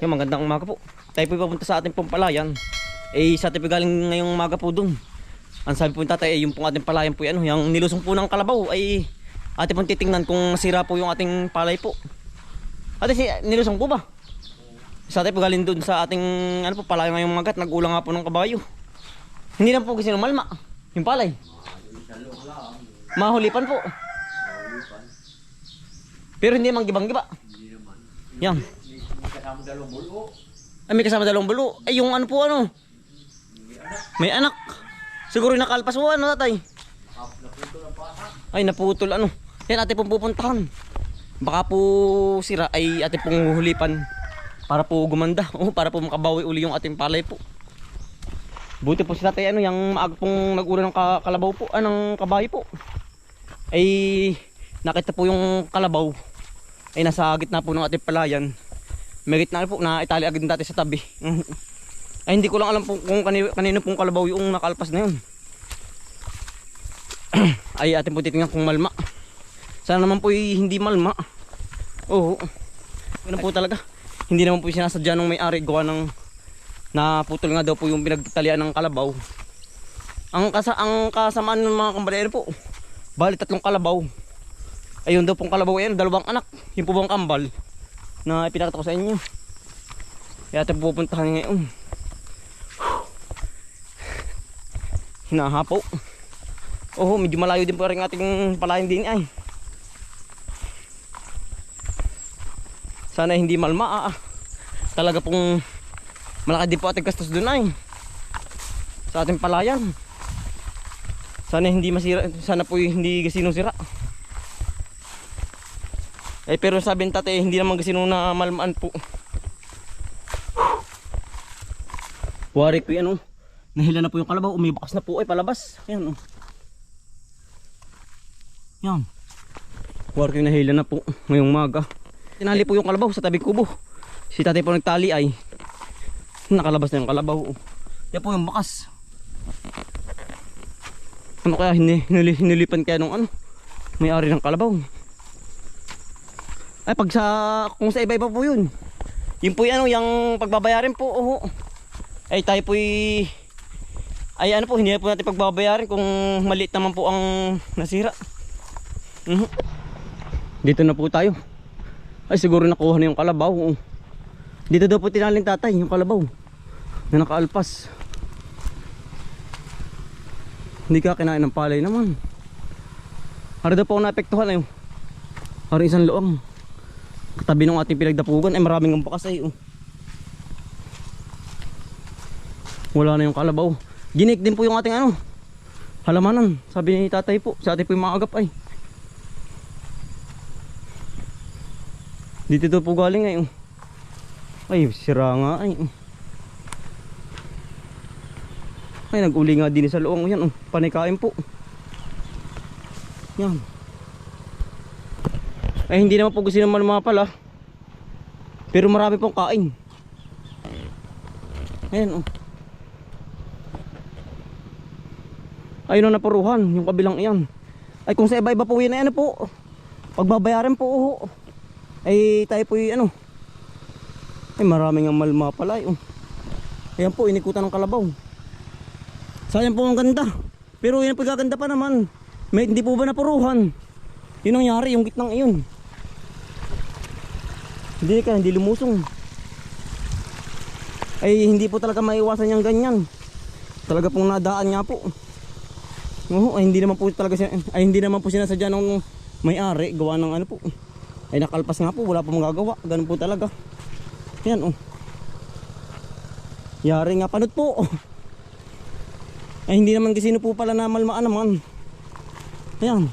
Yung magandang umaga po. Tayo po papunta sa ating pong palayan. Eh sa ating galing ngayong umaga po dun. Ang sabi po ng tatay, yung pong ating palayan po, ano, yung nilusong po ng kalabaw ay ating pong titingnan kung nasira po yung ating palay po. Ate, nilusong po ba? Sa ating po galing dun sa ating ano po, palayan ngayong umaga at nag-ulang nga po ng kabayo. Hindi na po kasi numalma yung palay. Mahulipan po. Pero hindi naman gibang-giba. Yan. Ay, may kasama dalawang bulo. Ay, yung ano po, ano? May anak. Siguro nakalpas po, ano, tatay? Ay, naputol, ano? Yan, ate pong pupuntahan. Baka po sira ay ate pong hulipan para po gumanda. Para po makabawi uli yung ating palay po. Buti po si tatay, ano, yung maaga pong nag-ulan ng kalabaw po, ng kabayo po. Ay, nakita po yung kalabaw. Ay, nasa gitna po ng ating palayan. May gitna po na itali agad dati sa tabi. Ay, hindi ko lang alam po kung kanino pong kalabaw yung nakalpas na yun. Ay, atin po titingnan kung malma. Sana naman po hindi malma. Oo. Ganun po talaga. Hindi naman po sinasadya ng may-ari gawa ng naputol nga daw po yung pinagtalian ng kalabaw. Ang kasamaan ng mga kambalero po, bali 3 kalabaw. Ayun daw pong kalabaw yan, 2 anak. Yung po bang kambal na ipinakita ko sa inyo. Kaya ito pupuntahan ngayon. Hinahapo. Oh, medyo malayo din po rin ating palayan din ay. Sana hindi malma. Talaga pong malaki din po ating gastos dun ay. Sa ating palayan. Sana hindi masira, sana po hindi gasinong sira. Eh pero sabi ng tatay, hindi naman gasinong na malmaan po. Wari ko yan, oh. Nahila na po yung kalabaw, umibakas na po ay palabas. Ayan, oh. Yan. Wari ko yung nahila na po ngayong maga. Tinali po yung kalabaw sa tabi kubo. Si tatay po nagtali ay nakalabas na yung kalabaw, oh. Yan po yung bakas. Ano kaya hinilipan kaya nung ano may-ari ng kalabaw. Ay pag sa kung sa iba-iba po yun. Yun po yung ano, yung pagbabayarin po, oh. Ay tayo po ay ano po, hindi na po natin pagbabayarin kung maliit naman po ang nasira. Dito na po tayo. Ay siguro nakuha na yung kalabaw, oh. Dito daw po tinaling tatay yung kalabaw na nakaalpas. Hindi ka kinain ng palay naman. Hari daw po ako naapektuhan ay. Hari isang loong. Katabi ng ating pinagdapugan ay maraming ang bakas ay. Wala na yung kalabaw. Ginik din po yung ating ano, halamanan. Sabi ni tatay po, sa ating po yung mga agap ay. Dito daw po galing ay. Ay, sira nga ay. Ay, nag-uli nga din sa loong. Yan, panikain po. Yan. Ay, hindi naman po gusto naman mga pala. Pero marami pong kain. Ayan, oh. Ayun ang napuruhan, yung kabilang iyan. Ay, kung sa iba-iba po yun ay ano po. Pagbabayaran po, oh. Ay, tayo po yung ano. Ay, maraming ang malma pala, oh. Ayan po, inikutan ng kalabaw. Sayang po ang ganda. Pero yun ang pagkaganda pa naman. May hindi po ba napuruhan? Yun ang nangyari, yung gitnang iyon. Hindi lumusong. Ay hindi po talaga maiwasan yung ganyan. Talaga pong nadaan nga po. Ay hindi naman po talaga hindi naman po sinasadya ng may-ari gawa ng ano po. Ay nakalpas nga po, wala po magagawa. Ganun po talaga. Yan, oh. Yari nga panot po. Ay hindi naman kasi po pala na malmaan naman. Ayan.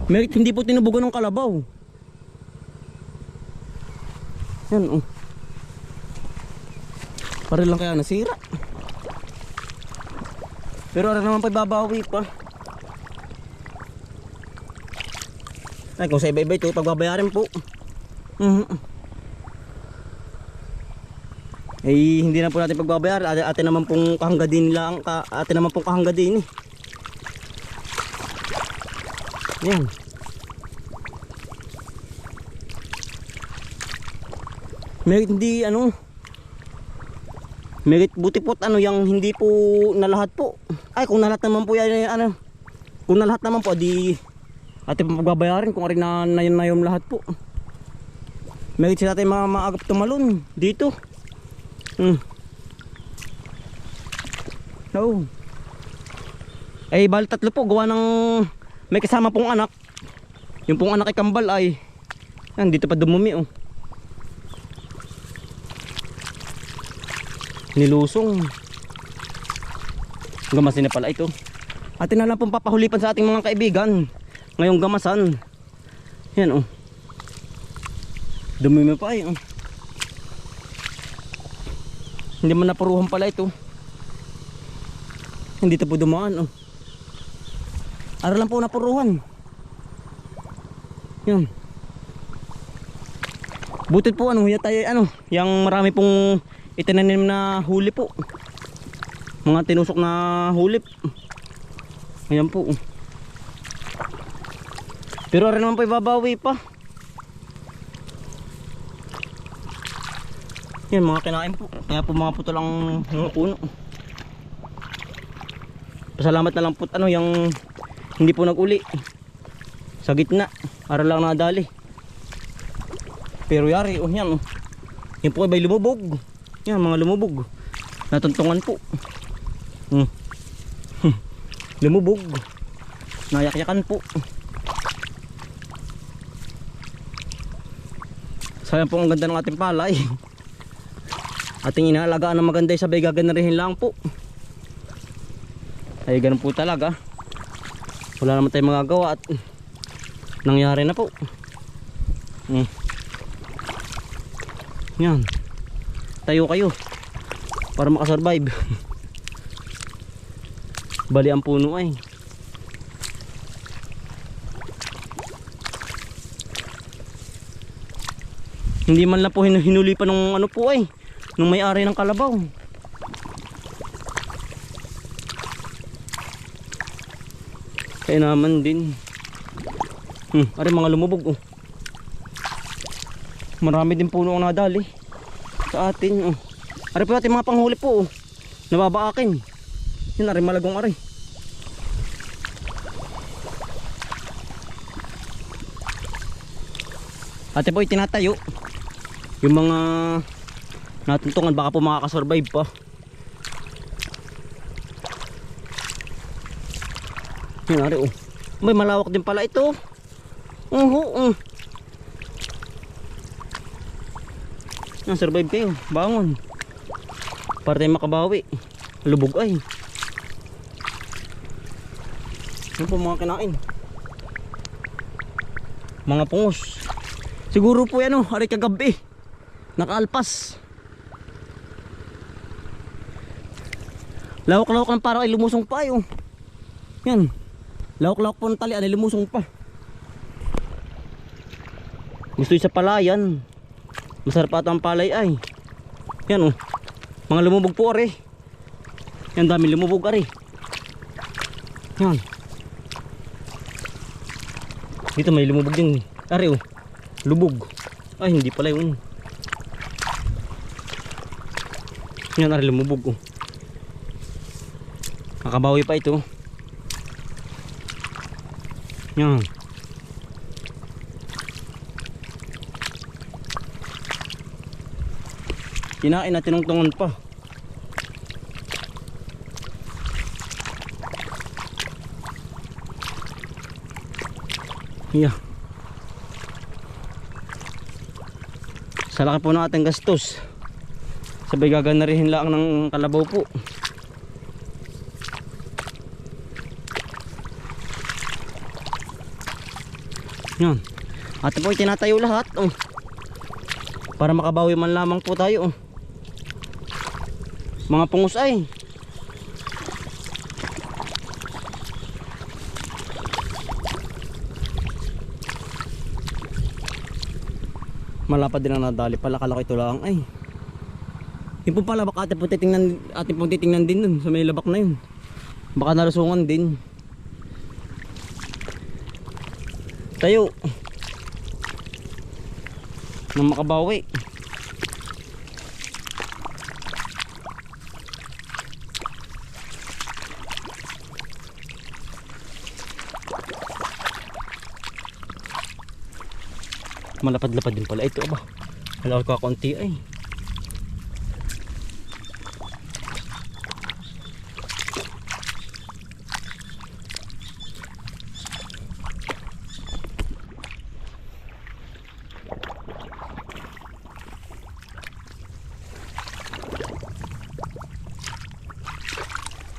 Merit hindi po tinubugan ng kalabaw. Yan, oh. Para lang kaya nasira. Pero ara naman pa babawi pa. Ay kung sa iba-iba ito pagbabayarin po. Eh hindi na po natin pagbabayaran. Ate naman pong kahanggadin lang, ate naman pong kahanggadin eh. Yan. Merit hindi ano. Merit buti po ano yung hindi po na lahat po. Ay kung na lahat naman po yan ano. Kung na lahat naman po di ate pagbabayarin kung rin na yung lahat po. Merit sila tayo maagap tumalon dito. No. Ay bali tatlo po gawa ng may kasama pong anak. Yung pong anak ay kambal ay yan dito pa dumumi oh. Nilusong. Gamasin na pala ito. Atin na lang pong papahulipan sa ating mga kaibigan ngayong gamasan. Yan oh. Dumumi pa ay oh. Hindi man napuruhan pala ito. Hindi ito po dumaan oh. Ara lang po napuruhan. Yan. Butit po ano, tayo ano, yang marami pong itinanim na huli po. Mga tinusok na hulip. Ayan po. Pero rin naman po ibabawi pa. Yan mga kinain po. Kaya po mga putol ang mga puno. Pasalamat na lang po ano yung hindi po nag-uli. Sa gitna. Para lang nadali. Pero yari oh yan oh. Yan po ay bay lumubog. Yan mga lumubog. Natuntungan po. Lumubog. Nayakyakan po. Sayang po ang ganda ng ating palay. Ating inaalagaan ng maganda ay sabay gaganarihin lang po. Ay ganun po talaga. Wala naman tayong magagawa at nangyari na po. Yan. Tayo kayo para makasurvive. Bali ang puno ay hindi man lang po hinuli pa nung ano po ay nung may-ari ng kalabaw. Kaya naman din ari mga lumubog oh. Marami din puno ang nadali sa atin oh. Ari po natin mga panghuli po oh. Nababaakin. Yan ari malagong ari. Ate po itinatayo yung mga natuntungan baka po makakasurvive pa. Yan ari oh. May malawak din pala ito. Survive kayo, bangon para tayo makabawi. Lubog ay yan po mga kinain, mga pungos. Siguro po yan oh, hari kagabi nakaalpas. Lawak-lawak ng parang ay lumusong pa yung yan. Lawak-lawak po ng talian ay lumusong pa. Gusto yung sa palayan. Masarap ata ang palay ay. Yan oh. Mga lumubog po ari. Yan dami lumubog ari. Yan. Dito may lumubog din ari oh. Lubog. Ay hindi pala yun. Yan ari lumubog oh. Kakabawi pa ito. Yan. Kinain na tinungtungan pa. Yeah. Sa laki po ng ating gastos. Sabay gaganarihin lang ng kalabaw po. Yan. Ate po tinatayo lahat oh. Para makabawi man lamang po tayo oh. Mga pungos ay malapad din ang nadali pala, kala ko ito lang ay. Yung po pala baka atin pong titingnan din dun sa may labak na yun. Baka nalusungan din. Tayo nang makabawi. Malapad-lapad din pala ito ba. Wala ko kaunti ay.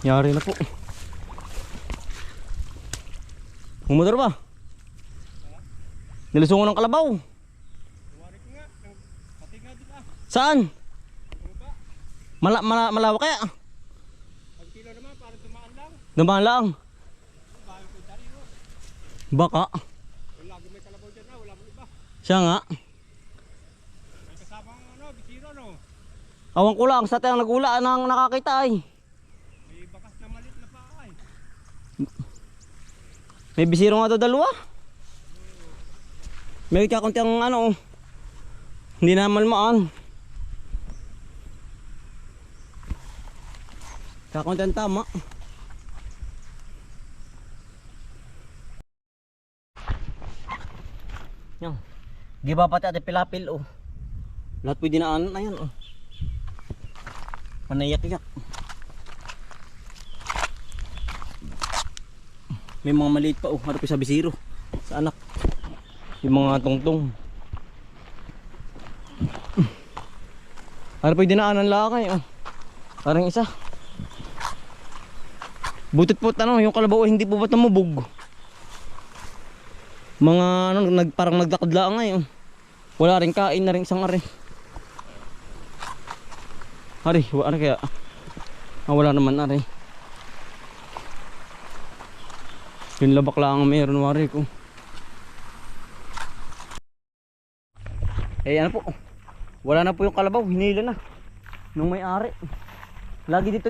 Yari na po. Umudar ba? Nilusungan ng kalabaw. Saan? Malawak kaya? Pagkilo naman, parang dumaan lang. Dumaan lang. Baka. Lagi may kalabaw dyan na, wala mo iba. Siya nga. May kasamang bisiro no. Awang ko lang, sa tayang nagula nang nakakita ay. May bakas na malit na pa ay. May bisiro nga to dalawa. May kakunti ang hindi na malmaan. Kakunti ang tama. Yan. Di ba pati ate pilapil oh. Lahat pwede na ayan oh. Panayak-yak. May mga maliit pa oh, harap sa bisiro. Sa anak. Yung mga tungtong. Harap pwede na anan lakay oh. Parang isa. Butit po yung kalabaw hindi po ba't namubog. Mga parang nagdakad lang ngayon. Wala rin kain na rin isang ari. Ari, wala kaya. Wala naman ari. Yung labak lang ang mayroon wari ko. Eh ano po. Wala na po yung kalabaw, hinila na. Nung may ari. Laging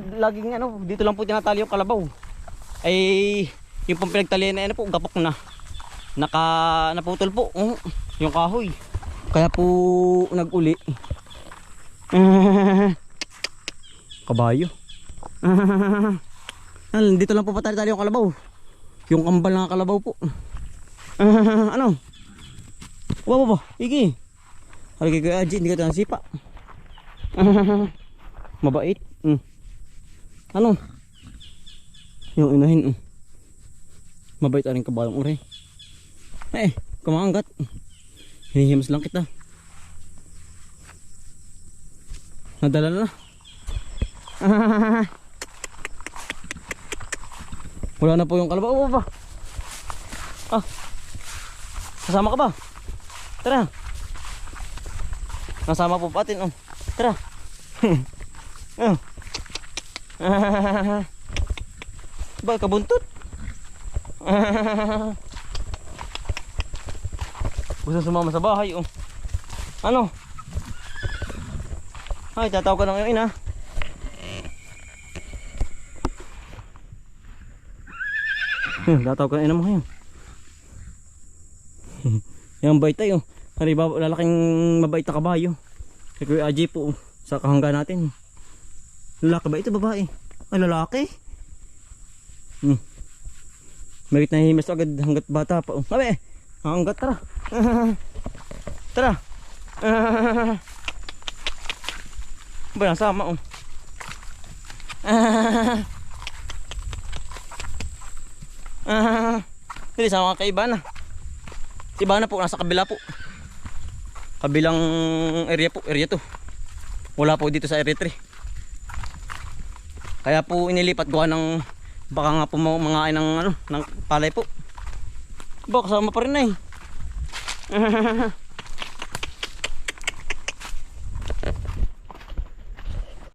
dito lang po tinatali yung kalabaw. Ay yung pang pinagtalian na po, gapok na. Naputol po yung kahoy. Kaya po nag-uli. Kabayo. Dito lang po patali-tali yung kalabaw. Yung kambal ng kalabaw po. Ano? Waba ba? Iki. Halika kay Aji, hindi ka ito nasipa. Mabait. Ano? Yung inahin. Mabait aring kabayong uri. Kumanggat. Hinihimas lang kita. Nadala na. Wala na po yung kalabaw. Ba? Kasama ka ba? Tara. Nasama po patin. Tara. Ba, kabuntot. Gusto sumama sa bahay Ano? Ay, tatawag ka ng iyong ina. Tatawag ka ng ina mo ngayon. Yung bait tayo. Lalaking mabait na kabayo. Kaya Kuya Aji po sa kahangga natin. Lalaki ba ito babae? Ay lalaki. Merit na himas agad hanggat bata pa. Sabi hanggat tara. Tara. Ba yan sama Hindi sama kay Ibana. Si Ibana po nasa kabila po. Kabilang area po, area 2. Wala po dito sa area 3. Kaya po inilipat gawa ng baka nga po mga ng palay po. Ba kasama pa rin